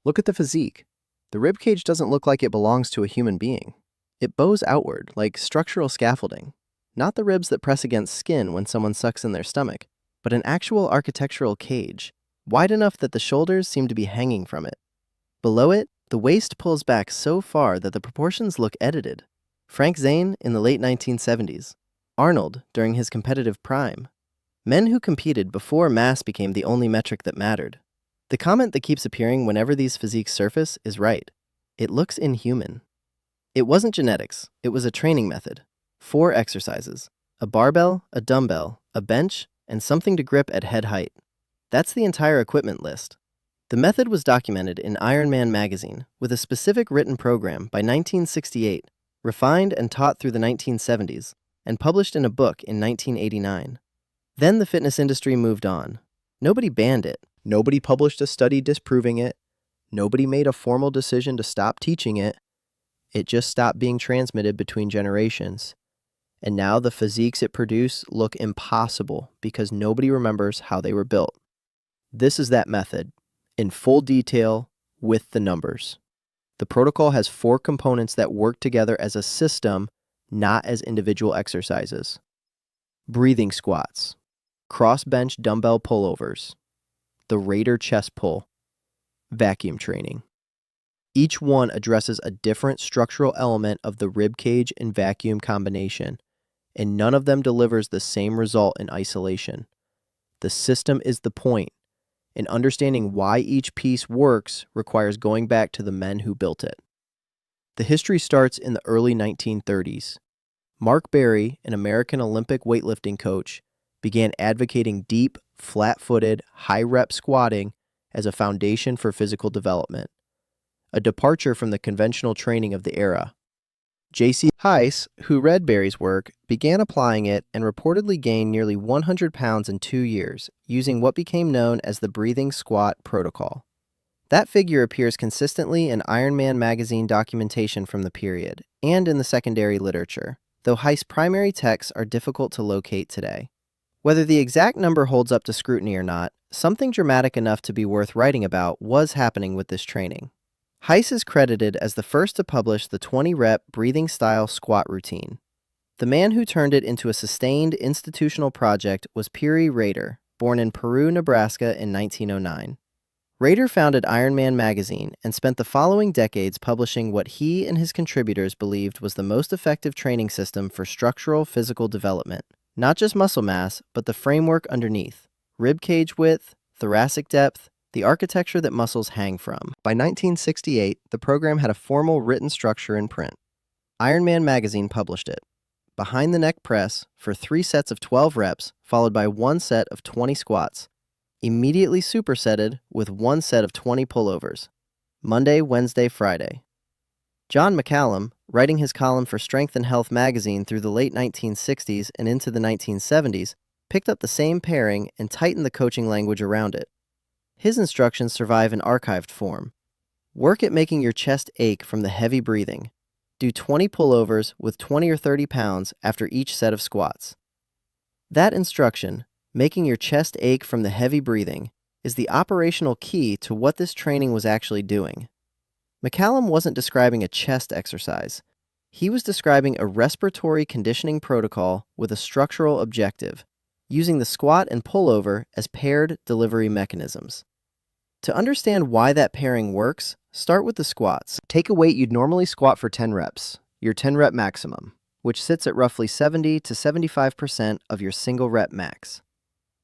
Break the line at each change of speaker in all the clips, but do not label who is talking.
Look at the physique. The ribcage doesn't look like it belongs to a human being. It bows outward, like structural scaffolding. Not the ribs that press against skin when someone sucks in their stomach, but an actual architectural cage, wide enough that the shoulders seem to be hanging from it. Below it, the waist pulls back so far that the proportions look edited. Frank Zane in the late 1970s. Arnold during his competitive prime. Men who competed before mass became the only metric that mattered. The comment that keeps appearing whenever these physiques surface is right. It looks inhuman. It wasn't genetics, it was a training method. 4 exercises: a barbell, a dumbbell, a bench, and something to grip at head height. That's the entire equipment list. The method was documented in Ironman magazine with a specific written program by 1968, refined and taught through the 1970s, and published in a book in 1989. Then the fitness industry moved on. Nobody banned it. Nobody published a study disproving it. Nobody made a formal decision to stop teaching it. It just stopped being transmitted between generations. And now the physiques it produced look impossible because nobody remembers how they were built. This is that method, in full detail, with the numbers. The protocol has 4 components that work together as a system, not as individual exercises. Breathing squats, cross-bench dumbbell pullovers, the Raider chest pull, vacuum training. Each one addresses a different structural element of the rib cage and vacuum combination, and none of them delivers the same result in isolation. The system is the point, and understanding why each piece works requires going back to the men who built it. The history starts in the early 1930s. Mark Berry, an American Olympic weightlifting coach, began advocating deep, flat-footed, high-rep squatting as a foundation for physical development, a departure from the conventional training of the era. J.C. Heiss, who read Berry's work, began applying it and reportedly gained nearly 100 pounds in 2 years, using what became known as the breathing squat protocol. That figure appears consistently in Ironman magazine documentation from the period, and in the secondary literature, though Heiss' primary texts are difficult to locate today. Whether the exact number holds up to scrutiny or not, something dramatic enough to be worth writing about was happening with this training. Heiss is credited as the first to publish the 20-rep breathing-style squat routine. The man who turned it into a sustained institutional project was Peary Rader, born in Peru, Nebraska in 1909. Rader founded Ironman magazine and spent the following decades publishing what he and his contributors believed was the most effective training system for structural physical development. Not just muscle mass, but the framework underneath: rib cage width, thoracic depth, the architecture that muscles hang from. By 1968, the program had a formal written structure in print. Ironman magazine published it. Behind the neck press for 3 sets of 12 reps, followed by 1 set of 20 squats, immediately supersetted with 1 set of 20 pullovers. Monday, Wednesday, Friday. John McCallum, writing his column for Strength and Health magazine through the late 1960s and into the 1970s, picked up the same pairing and tightened the coaching language around it. His instructions survive in archived form. Work at making your chest ache from the heavy breathing. Do 20 pullovers with 20 or 30 pounds after each set of squats. That instruction, making your chest ache from the heavy breathing, is the operational key to what this training was actually doing. McCallum wasn't describing a chest exercise. He was describing a respiratory conditioning protocol with a structural objective, using the squat and pullover as paired delivery mechanisms. To understand why that pairing works, start with the squats. Take a weight you'd normally squat for 10 reps, your 10-rep maximum, which sits at roughly 70 to 75% of your single rep max.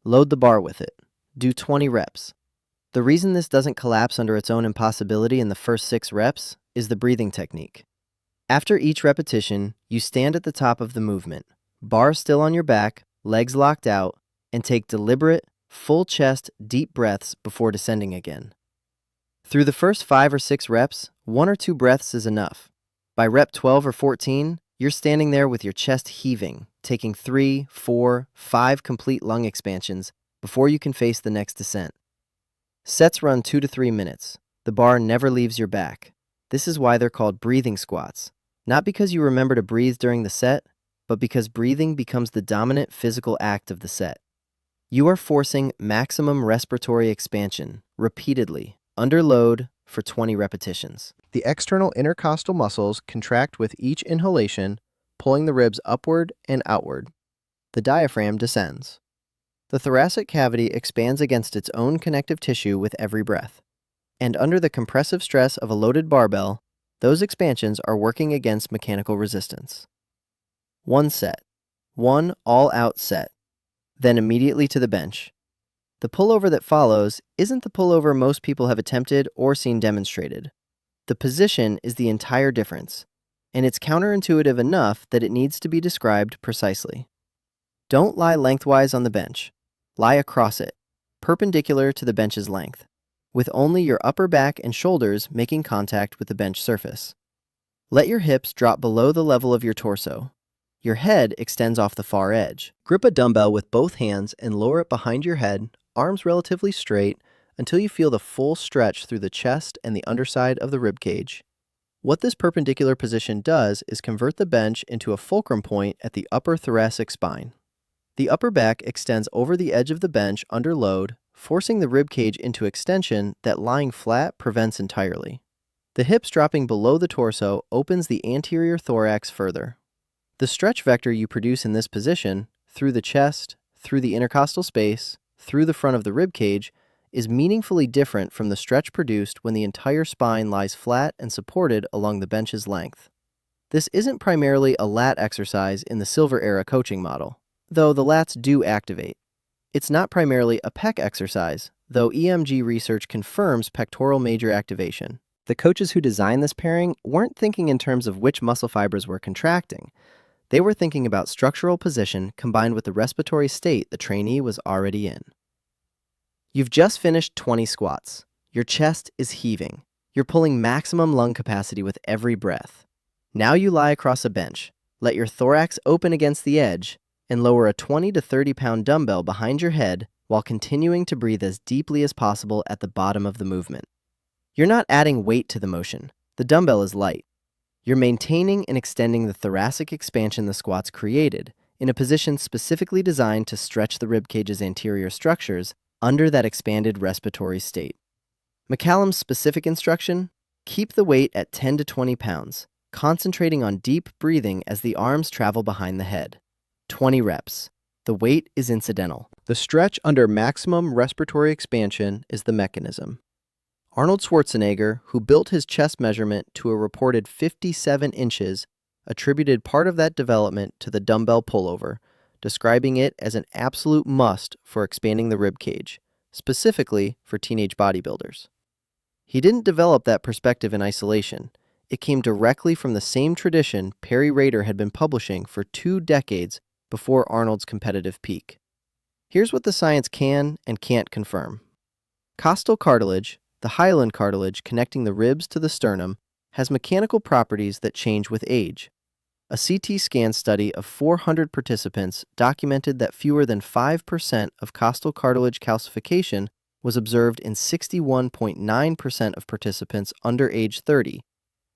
Load the bar with it. Do 20 reps. The reason this doesn't collapse under its own impossibility in the first 6 reps is the breathing technique. After each repetition, you stand at the top of the movement, bar still on your back, legs locked out, and take deliberate, full chest, deep breaths before descending again. Through the first 5 or 6 reps, 1 or 2 breaths is enough. By rep 12 or 14, you're standing there with your chest heaving, taking 3, 4, 5 complete lung expansions before you can face the next descent. Sets run 2 to 3 minutes. The bar never leaves your back. This is why they're called breathing squats. Not because you remember to breathe during the set, but because breathing becomes the dominant physical act of the set. You are forcing maximum respiratory expansion, repeatedly, under load, for 20 repetitions. The external intercostal muscles contract with each inhalation, pulling the ribs upward and outward. The diaphragm descends. The thoracic cavity expands against its own connective tissue with every breath. And under the compressive stress of a loaded barbell, those expansions are working against mechanical resistance. One set. One all-out set. Then immediately to the bench. The pullover that follows isn't the pullover most people have attempted or seen demonstrated. The position is the entire difference, and it's counterintuitive enough that it needs to be described precisely. Don't lie lengthwise on the bench. Lie across it, perpendicular to the bench's length, with only your upper back and shoulders making contact with the bench surface. Let your hips drop below the level of your torso. Your head extends off the far edge. Grip a dumbbell with both hands and lower it behind your head, arms relatively straight, until you feel the full stretch through the chest and the underside of the ribcage. What this perpendicular position does is convert the bench into a fulcrum point at the upper thoracic spine. The upper back extends over the edge of the bench under load, forcing the ribcage into extension that lying flat prevents entirely. The hips dropping below the torso opens the anterior thorax further. The stretch vector you produce in this position, through the chest, through the intercostal space, through the front of the ribcage, is meaningfully different from the stretch produced when the entire spine lies flat and supported along the bench's length. This isn't primarily a lat exercise in the Silver Era coaching model, though the lats do activate. It's not primarily a pec exercise, though EMG research confirms pectoral major activation. The coaches who designed this pairing weren't thinking in terms of which muscle fibers were contracting. They were thinking about structural position combined with the respiratory state the trainee was already in. You've just finished 20 squats. Your chest is heaving. You're pulling maximum lung capacity with every breath. Now you lie across a bench. Let your thorax open against the edge and lower a 20 to 30 pound dumbbell behind your head while continuing to breathe as deeply as possible at the bottom of the movement. You're not adding weight to the motion. The dumbbell is light. You're maintaining and extending the thoracic expansion the squats created in a position specifically designed to stretch the ribcage's anterior structures under that expanded respiratory state. McCallum's specific instruction: keep the weight at 10 to 20 pounds, concentrating on deep breathing as the arms travel behind the head. 20 reps. The weight is incidental. The stretch under maximum respiratory expansion is the mechanism. Arnold Schwarzenegger, who built his chest measurement to a reported 57 inches, attributed part of that development to the dumbbell pullover, describing it as an absolute must for expanding the ribcage, specifically for teenage bodybuilders. He didn't develop that perspective in isolation. It came directly from the same tradition Perry Rader had been publishing for 2 decades before Arnold's competitive peak. Here's what the science can and can't confirm. Costal cartilage, the hyaline cartilage connecting the ribs to the sternum, has mechanical properties that change with age. A CT scan study of 400 participants documented that fewer than 5% of costal cartilage calcification was observed in 61.9% of participants under age 30,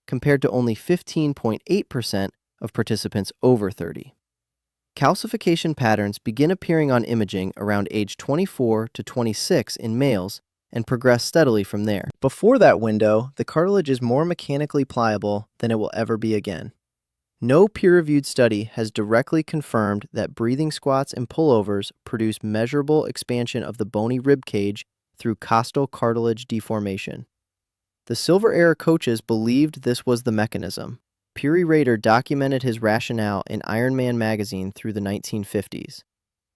compared to only 15.8% of participants over 30. Calcification patterns begin appearing on imaging around age 24 to 26 in males and progress steadily from there. Before that window, the cartilage is more mechanically pliable than it will ever be again. No peer-reviewed study has directly confirmed that breathing squats and pullovers produce measurable expansion of the bony rib cage through costal cartilage deformation. The Silver Era coaches believed this was the mechanism. Perry Rader documented his rationale in Iron Man magazine through the 1950s,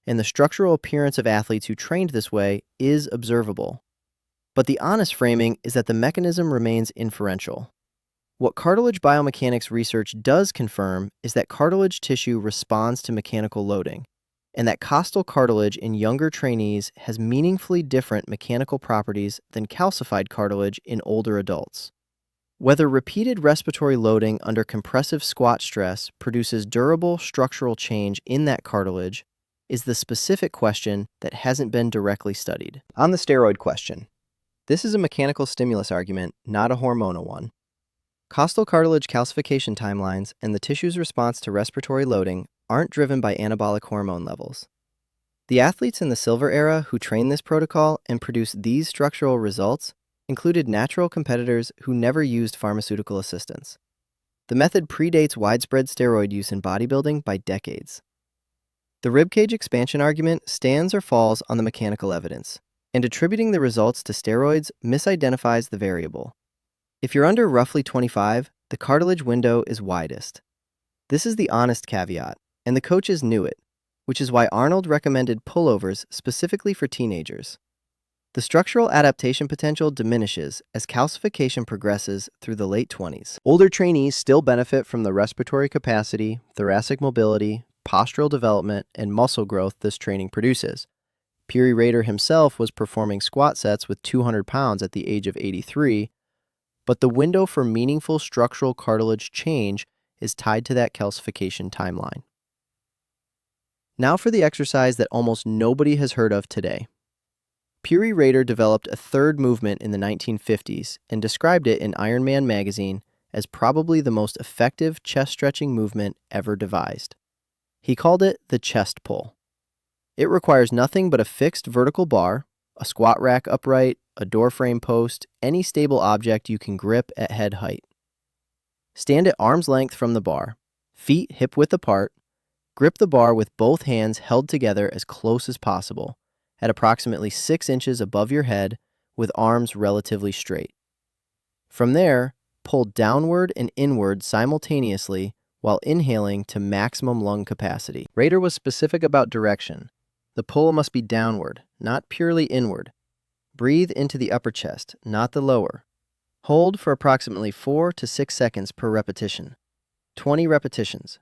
and the structural appearance of athletes who trained this way is observable. But the honest framing is that the mechanism remains inferential. What cartilage biomechanics research does confirm is that cartilage tissue responds to mechanical loading, and that costal cartilage in younger trainees has meaningfully different mechanical properties than calcified cartilage in older adults. Whether repeated respiratory loading under compressive squat stress produces durable structural change in that cartilage is the specific question that hasn't been directly studied. On the steroid question, this is a mechanical stimulus argument, not a hormonal one. Costal cartilage calcification timelines and the tissue's response to respiratory loading aren't driven by anabolic hormone levels. The athletes in the Silver Era who train this protocol and produce these structural results included natural competitors who never used pharmaceutical assistance. The method predates widespread steroid use in bodybuilding by decades. The ribcage expansion argument stands or falls on the mechanical evidence, and attributing the results to steroids misidentifies the variable. If you're under roughly 25, the cartilage window is widest. This is the honest caveat, and the coaches knew it, which is why Arnold recommended pullovers specifically for teenagers. The structural adaptation potential diminishes as calcification progresses through the late 20s. Older trainees still benefit from the respiratory capacity, thoracic mobility, postural development, and muscle growth this training produces. Peary Rader himself was performing squat sets with 200 pounds at the age of 83, but the window for meaningful structural cartilage change is tied to that calcification timeline. Now for the exercise that almost nobody has heard of today. Peary Rader developed a third movement in the 1950s and described it in Ironman magazine as probably the most effective chest-stretching movement ever devised. He called it the chest pull. It requires nothing but a fixed vertical bar, a squat rack upright, a door frame post, any stable object you can grip at head height. Stand at arm's length from the bar, feet hip-width apart, grip the bar with both hands held together as close as possible, at approximately 6 inches above your head, with arms relatively straight. From there, pull downward and inward simultaneously while inhaling to maximum lung capacity. Rader was specific about direction. The pull must be downward, not purely inward. Breathe into the upper chest, not the lower. Hold for approximately 4 to 6 seconds per repetition. 20 repetitions.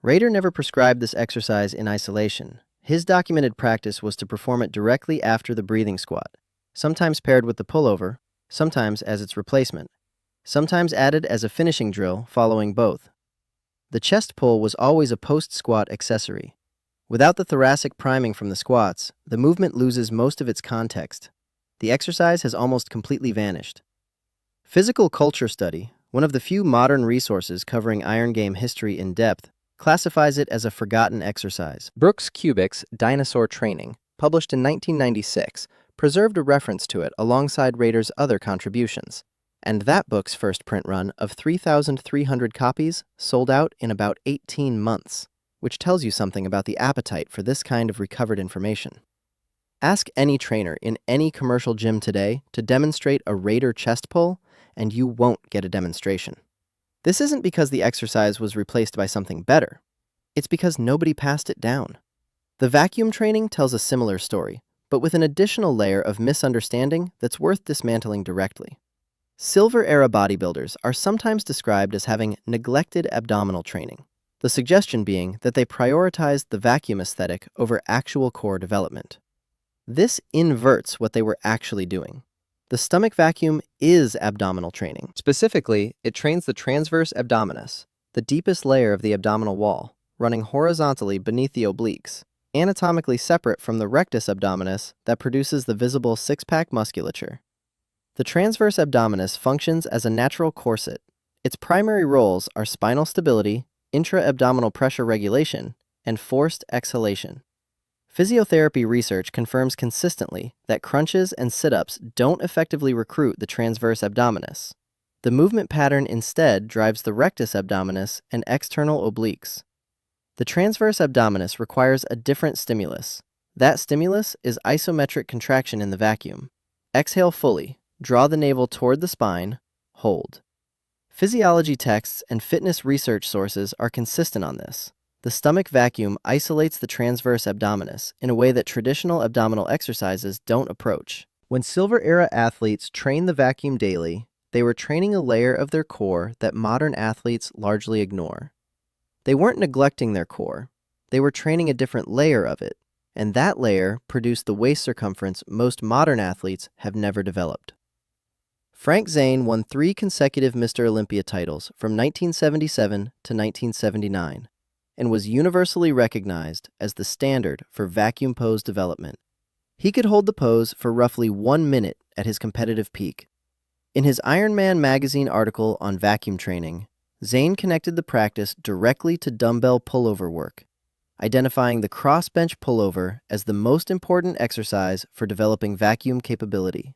Rader never prescribed this exercise in isolation. His documented practice was to perform it directly after the breathing squat, sometimes paired with the pullover, sometimes as its replacement, sometimes added as a finishing drill following both. The chest pull was always a post-squat accessory. Without the thoracic priming from the squats, the movement loses most of its context. The exercise has almost completely vanished. Physical Culture Study, one of the few modern resources covering iron game history in depth, classifies it as a forgotten exercise. Brooks Kubik's Dinosaur Training, published in 1996, preserved a reference to it alongside Rader's other contributions, and that book's first print run of 3,300 copies sold out in about 18 months, which tells you something about the appetite for this kind of recovered information. Ask any trainer in any commercial gym today to demonstrate a Rader chest pull, and you won't get a demonstration. This isn't because the exercise was replaced by something better. It's because nobody passed it down. The vacuum training tells a similar story, but with an additional layer of misunderstanding that's worth dismantling directly. Silver-era bodybuilders are sometimes described as having neglected abdominal training, the suggestion being that they prioritized the vacuum aesthetic over actual core development. This inverts what they were actually doing. The stomach vacuum is abdominal training. Specifically, it trains the transverse abdominis, the deepest layer of the abdominal wall, running horizontally beneath the obliques, anatomically separate from the rectus abdominis that produces the visible six-pack musculature. The transverse abdominis functions as a natural corset. Its primary roles are spinal stability, intra-abdominal pressure regulation, and forced exhalation. Physiotherapy research confirms consistently that crunches and sit-ups don't effectively recruit the transverse abdominis. The movement pattern instead drives the rectus abdominis and external obliques. The transverse abdominis requires a different stimulus. That stimulus is isometric contraction in the vacuum. Exhale fully, draw the navel toward the spine, hold. Physiology texts and fitness research sources are consistent on this. The stomach vacuum isolates the transverse abdominis in a way that traditional abdominal exercises don't approach. When Silver-era athletes trained the vacuum daily, they were training a layer of their core that modern athletes largely ignore. They weren't neglecting their core. They were training a different layer of it, and that layer produced the waist circumference most modern athletes have never developed. Frank Zane won 3 consecutive Mr. Olympia titles from 1977 to 1979. And was universally recognized as the standard for vacuum pose development. He could hold the pose for roughly 1 minute at his competitive peak. In his Ironman magazine article on vacuum training, Zane connected the practice directly to dumbbell pullover work, identifying the cross-bench pullover as the most important exercise for developing vacuum capability.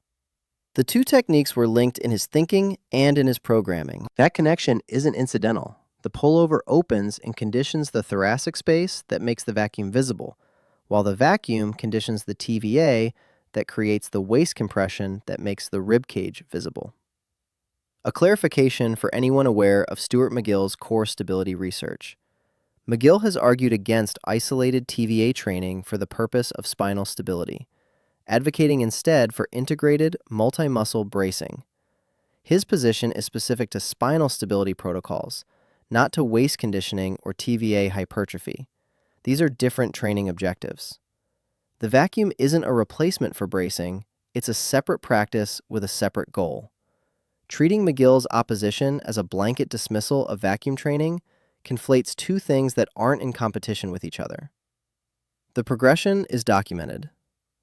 The two techniques were linked in his thinking and in his programming. That connection isn't incidental. The pullover opens and conditions the thoracic space that makes the vacuum visible, while the vacuum conditions the TVA that creates the waist compression that makes the ribcage visible. A clarification for anyone aware of Stuart McGill's core stability research. McGill has argued against isolated TVA training for the purpose of spinal stability, advocating instead for integrated multi-muscle bracing. His position is specific to spinal stability protocols, not to waist conditioning or TVA hypertrophy. These are different training objectives. The vacuum isn't a replacement for bracing, it's a separate practice with a separate goal. Treating McGill's opposition as a blanket dismissal of vacuum training conflates two things that aren't in competition with each other. The progression is documented.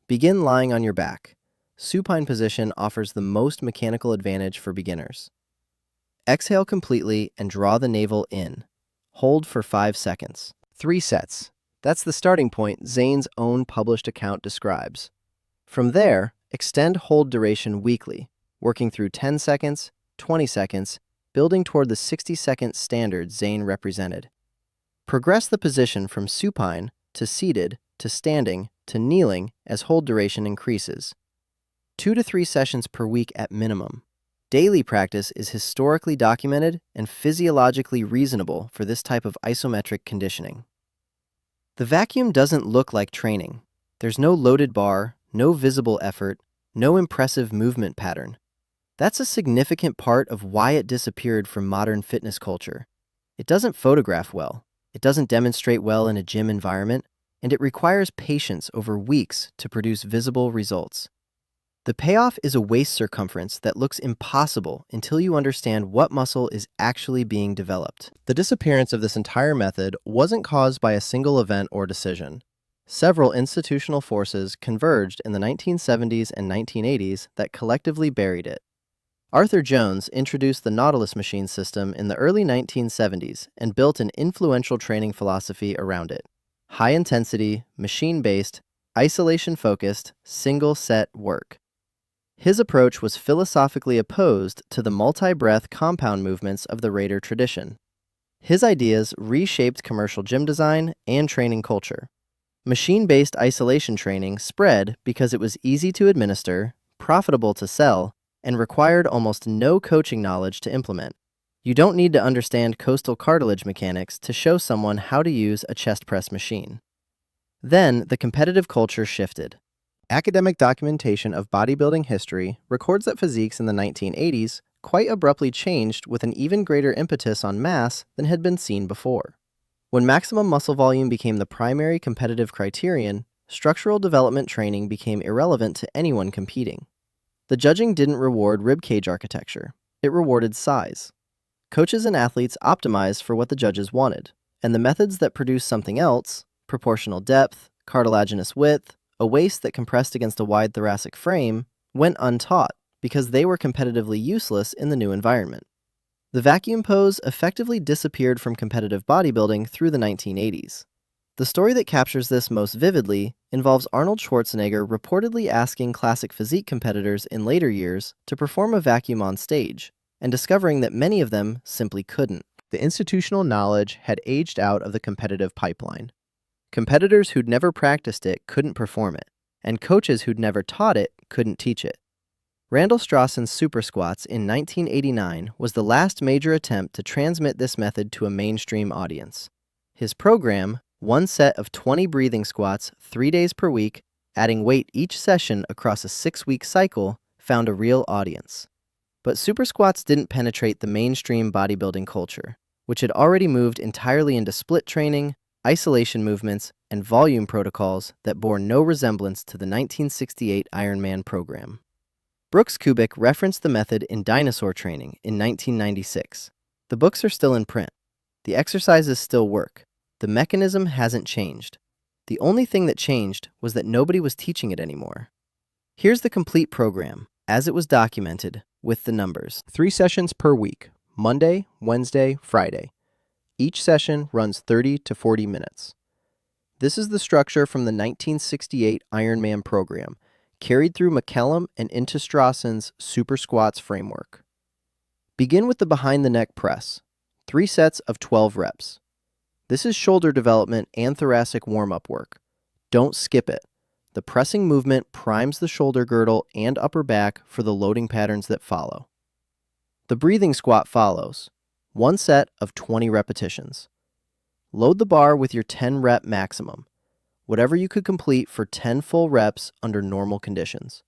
Begin lying on your back. Supine position offers the most mechanical advantage for beginners. Exhale completely and draw the navel in. Hold for 5 seconds. 3 sets. That's the starting point Zane's own published account describes. From there, extend hold duration weekly, working through 10 seconds, 20 seconds, building toward the 60-second standard Zane represented. Progress the position from supine to seated to standing to kneeling as hold duration increases. 2 to 3 sessions per week at minimum. Daily practice is historically documented and physiologically reasonable for this type of isometric conditioning. The vacuum doesn't look like training. There's no loaded bar, no visible effort, no impressive movement pattern. That's a significant part of why it disappeared from modern fitness culture. It doesn't photograph well, it doesn't demonstrate well in a gym environment, and it requires patience over weeks to produce visible results. The payoff is a waist circumference that looks impossible until you understand what muscle is actually being developed. The disappearance of this entire method wasn't caused by a single event or decision. Several institutional forces converged in the 1970s and 1980s that collectively buried it. Arthur Jones introduced the Nautilus machine system in the early 1970s and built an influential training philosophy around it. High-intensity, machine-based, isolation-focused, single-set work. His approach was philosophically opposed to the multi-breath compound movements of the Raider tradition. His ideas reshaped commercial gym design and training culture. Machine-based isolation training spread because it was easy to administer, profitable to sell, and required almost no coaching knowledge to implement. You don't need to understand coastal cartilage mechanics to show someone how to use a chest press machine. Then, the competitive culture shifted. Academic documentation of bodybuilding history records that physiques in the 1980s quite abruptly changed with an even greater impetus on mass than had been seen before. When maximum muscle volume became the primary competitive criterion, structural development training became irrelevant to anyone competing. The judging didn't reward ribcage architecture, it rewarded size. Coaches and athletes optimized for what the judges wanted, and the methods that produced something else, proportional depth, cartilaginous width, a waist that compressed against a wide thoracic frame, went untaught because they were competitively useless in the new environment. The vacuum pose effectively disappeared from competitive bodybuilding through the 1980s. The story that captures this most vividly involves Arnold Schwarzenegger reportedly asking classic physique competitors in later years to perform a vacuum on stage, and discovering that many of them simply couldn't. The institutional knowledge had aged out of the competitive pipeline. Competitors who'd never practiced it couldn't perform it, and coaches who'd never taught it couldn't teach it. Randall Strawson's super squats in 1989 was the last major attempt to transmit this method to a mainstream audience. His program, one set of 20 breathing squats 3 days per week, adding weight each session across a 6-week cycle, found a real audience. But super squats didn't penetrate the mainstream bodybuilding culture, which had already moved entirely into split training, isolation movements, and volume protocols that bore no resemblance to the 1968 Ironman program. Brooks Kubik referenced the method in Dinosaur Training in 1996. The books are still in print. The exercises still work. The mechanism hasn't changed. The only thing that changed was that nobody was teaching it anymore. Here's the complete program, as it was documented, with the numbers. 3 sessions per week, Monday, Wednesday, Friday. Each session runs 30 to 40 minutes. This is the structure from the 1968 Ironman program, carried through McCallum and into Strassen's Super Squats framework. Begin with the behind the neck press, 3 sets of 12 reps. This is shoulder development and thoracic warm-up work. Don't skip it. The pressing movement primes the shoulder girdle and upper back for the loading patterns that follow. The breathing squat follows, 1 set of 20 repetitions. Load the bar with your 10 rep maximum, whatever you could complete for 10 full reps under normal conditions.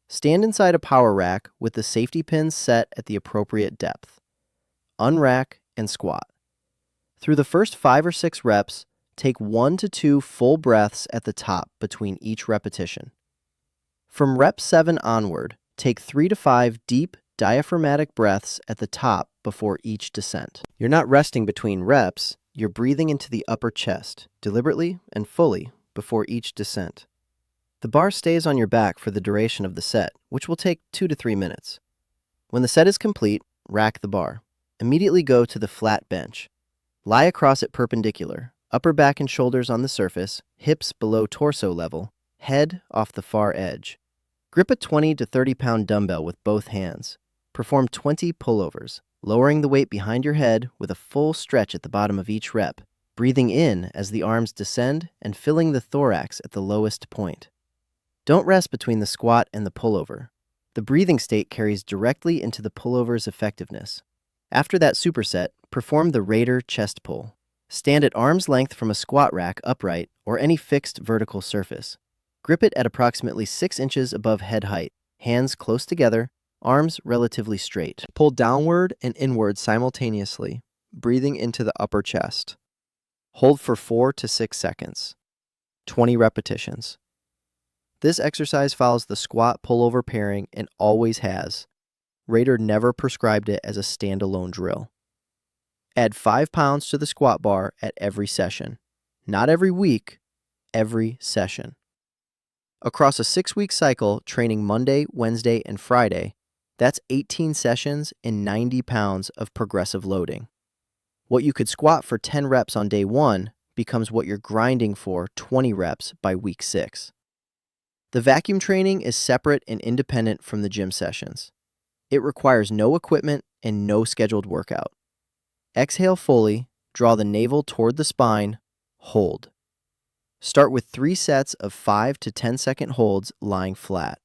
Stand inside a power rack with the safety pins set at the appropriate depth. Unrack and squat. Through the first 5 or 6 reps, take 1 to 2 full breaths at the top between each repetition. From rep 7 onward, take 3 to 5 deep diaphragmatic breaths at the top before each descent. You're not resting between reps, you're breathing into the upper chest, deliberately and fully, before each descent. The bar stays on your back for the duration of the set, which will take 2 to 3 minutes. When the set is complete, rack the bar. Immediately go to the flat bench. Lie across it perpendicular, upper back and shoulders on the surface, hips below torso level, head off the far edge. Grip a 20 to 30 pound dumbbell with both hands. Perform 20 pullovers, lowering the weight behind your head with a full stretch at the bottom of each rep, breathing in as the arms descend and filling the thorax at the lowest point. Don't rest between the squat and the pullover. The breathing state carries directly into the pullover's effectiveness. After that superset, perform the Raider chest pull. Stand at arm's length from a squat rack upright or any fixed vertical surface. Grip it at approximately 6 inches above head height, hands close together, arms relatively straight. Pull downward and inward simultaneously, breathing into the upper chest. Hold for 4 to 6 seconds. 20 repetitions. This exercise follows the squat pullover pairing and always has. Raider never prescribed it as a standalone drill. Add 5 pounds to the squat bar at every session. Not every week, every session. Across a 6-week cycle, training Monday, Wednesday, and Friday, that's 18 sessions and 90 pounds of progressive loading. What you could squat for 10 reps on day 1 becomes what you're grinding for 20 reps by week 6. The vacuum training is separate and independent from the gym sessions. It requires no equipment and no scheduled workout. Exhale fully, draw the navel toward the spine, hold. Start with 3 sets of 5 to 10 second holds lying flat.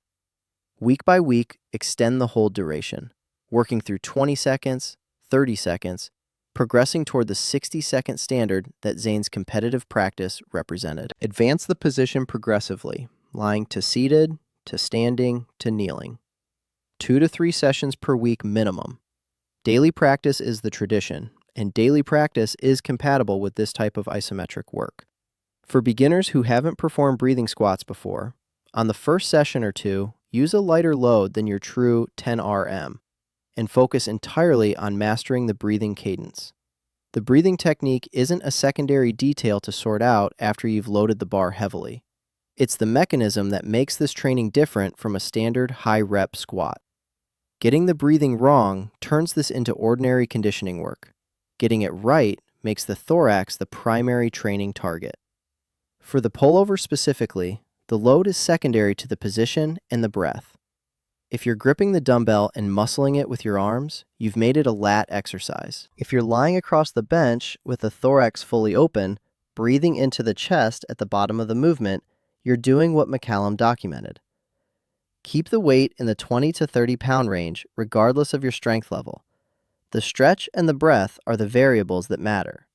Week by week, extend the hold duration, working through 20 seconds, 30 seconds, progressing toward the 60-second standard that Zane's competitive practice represented. Advance the position progressively, lying to seated, to standing, to kneeling. 2 to 3 sessions per week minimum. Daily practice is the tradition, and daily practice is compatible with this type of isometric work. For beginners who haven't performed breathing squats before, on the first session or 2, use a lighter load than your true 10 RM, and focus entirely on mastering the breathing cadence. The breathing technique isn't a secondary detail to sort out after you've loaded the bar heavily. It's the mechanism that makes this training different from a standard high-rep squat. Getting the breathing wrong turns this into ordinary conditioning work. Getting it right makes the thorax the primary training target. For the pullover specifically, the load is secondary to the position and the breath. If you're gripping the dumbbell and muscling it with your arms, you've made it a lat exercise. If you're lying across the bench with the thorax fully open, breathing into the chest at the bottom of the movement, you're doing what McCallum documented. Keep the weight in the 20 to 30 pound range regardless of your strength level. The stretch and the breath are the variables that matter.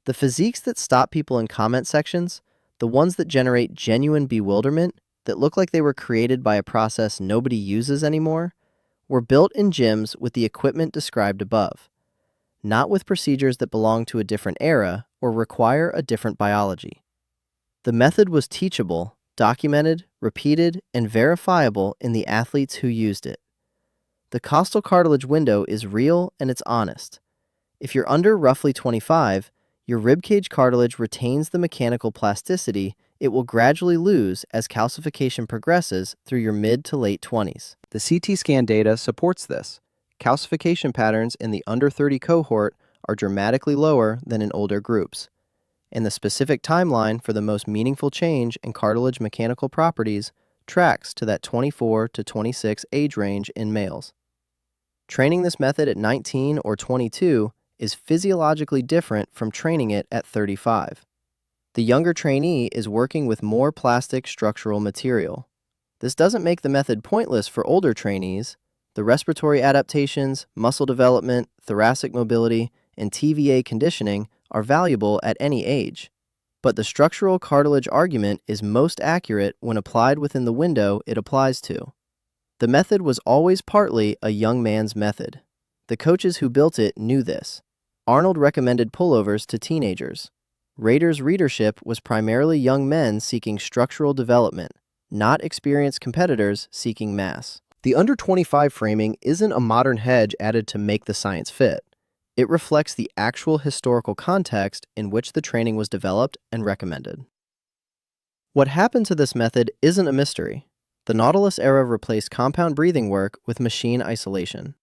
The physiques that stop people in comment sections, the ones that generate genuine bewilderment, that look like they were created by a process nobody uses anymore, were built in gyms with the equipment described above, not with procedures that belong to a different era or require a different biology. The method was teachable, documented, repeated, and verifiable in the athletes who used it. The costal cartilage window is real and it's honest. If you're under roughly 25, your ribcage cartilage retains the mechanical plasticity it will gradually lose as calcification progresses through your mid to late 20s. The CT scan data supports this. Calcification patterns in the under 30 cohort are dramatically lower than in older groups, and the specific timeline for the most meaningful change in cartilage mechanical properties tracks to that 24 to 26 age range in males. Training this method at 19 or 22 is physiologically different from training it at 35. The younger trainee is working with more plastic structural material. This doesn't make the method pointless for older trainees. The respiratory adaptations, muscle development, thoracic mobility, and TVA conditioning are valuable at any age. But the structural cartilage argument is most accurate when applied within the window it applies to. The method was always partly a young man's method. The coaches who built it knew this. Arnold recommended pullovers to teenagers. Rader's readership was primarily young men seeking structural development, not experienced competitors seeking mass. The under 25 framing isn't a modern hedge added to make the science fit. It reflects the actual historical context in which the training was developed and recommended. What happened to this method isn't a mystery. The Nautilus era replaced compound breathing work with machine isolation.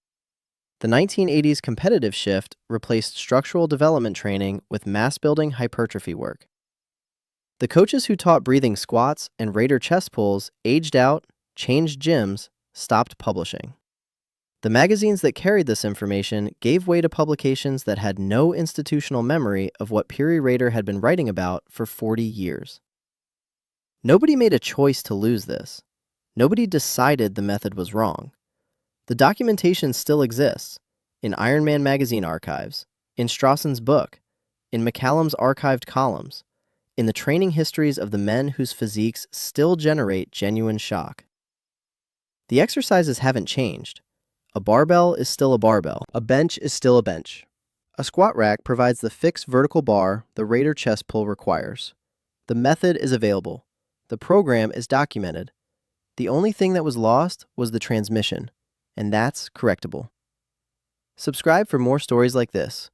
The 1980s competitive shift replaced structural development training with mass-building hypertrophy work. The coaches who taught breathing squats and Raider chest pulls aged out, changed gyms, stopped publishing. The magazines that carried this information gave way to publications that had no institutional memory of what Piri Raider had been writing about for 40 years. Nobody made a choice to lose this. Nobody decided the method was wrong. The documentation still exists in Ironman magazine archives, in Strawson's book, in McCallum's archived columns, in the training histories of the men whose physiques still generate genuine shock. The exercises haven't changed. A barbell is still a barbell. A bench is still a bench. A squat rack provides the fixed vertical bar the Raider chest pull requires. The method is available. The program is documented. The only thing that was lost was the transmission, and that's correctable. Subscribe for more stories like this.